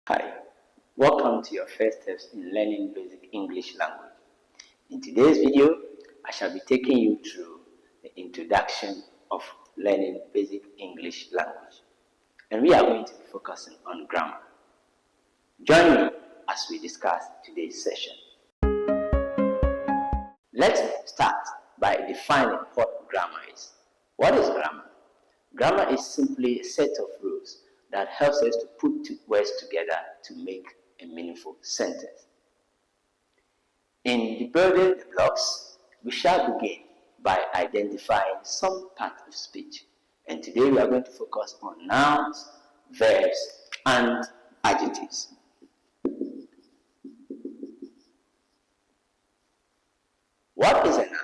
Hi, welcome to your first steps in learning basic English language. In today's video, I shall be taking you through the introduction of learning basic English language. And we are going to be focusing on grammar. Join me as we discuss today's session. Let's start by defining what grammar is. What is grammar? Grammar is simply a set of rules that helps us to put two words together to make a meaningful sentence. In building the blocks, we shall begin by identifying some part of speech. And today we are going to focus on nouns, verbs, and adjectives. What is a noun?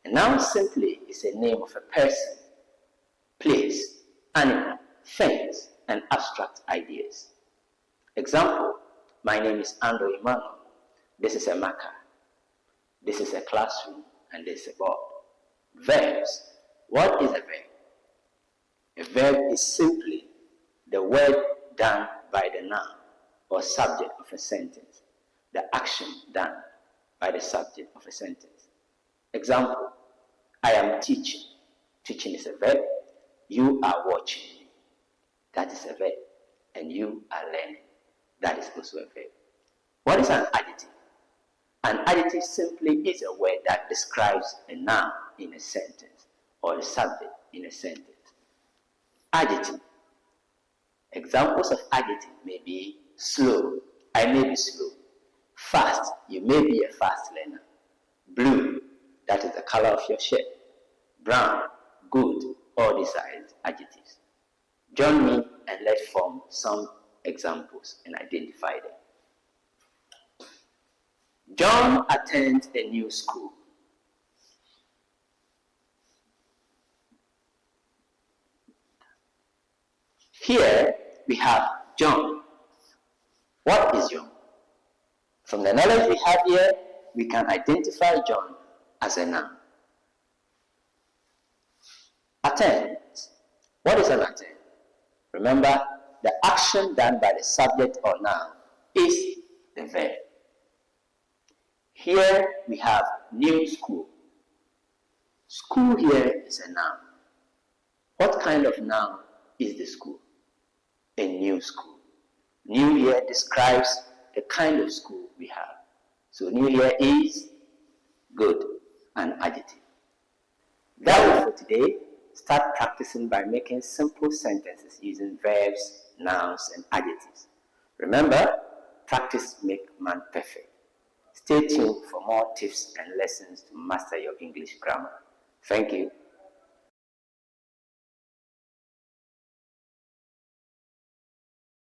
A noun simply is a name of a person, place, animal, things, and abstract ideas. Example, my name is Andrew Emmanuel. This is a marker. This is a classroom, and this is a board. Verbs. What is a verb? A verb is simply the word done by the noun or subject of a sentence, the action done by the subject of a sentence. Example, I am teaching. Teaching is a verb. You are watching me. That is a verb. And you are learning. That is also a verb. What is an adjective? An adjective simply is a word that describes a noun in a sentence or a subject in a sentence. Adjective. Examples of adjective may be slow. I may be slow. Fast. You may be a fast learner. Blue. That is the color of your shirt. Brown. Good. All these are adjectives. Join me and let's form some examples and identify them. John attends a new school. Here we have John. What is John? From the knowledge we have here, we can identify John as a noun. Attend. What is an attend? Remember, the action done by the subject or noun is the verb. Here we have new school. School here is a noun. What kind of noun is the school? A new school. New here describes the kind of school we have. So new here is good, an adjective. That was for today. Start practicing by making simple sentences using verbs, nouns, and adjectives. Remember, practice makes man perfect. Stay tuned for more tips and lessons to master your English grammar. Thank you.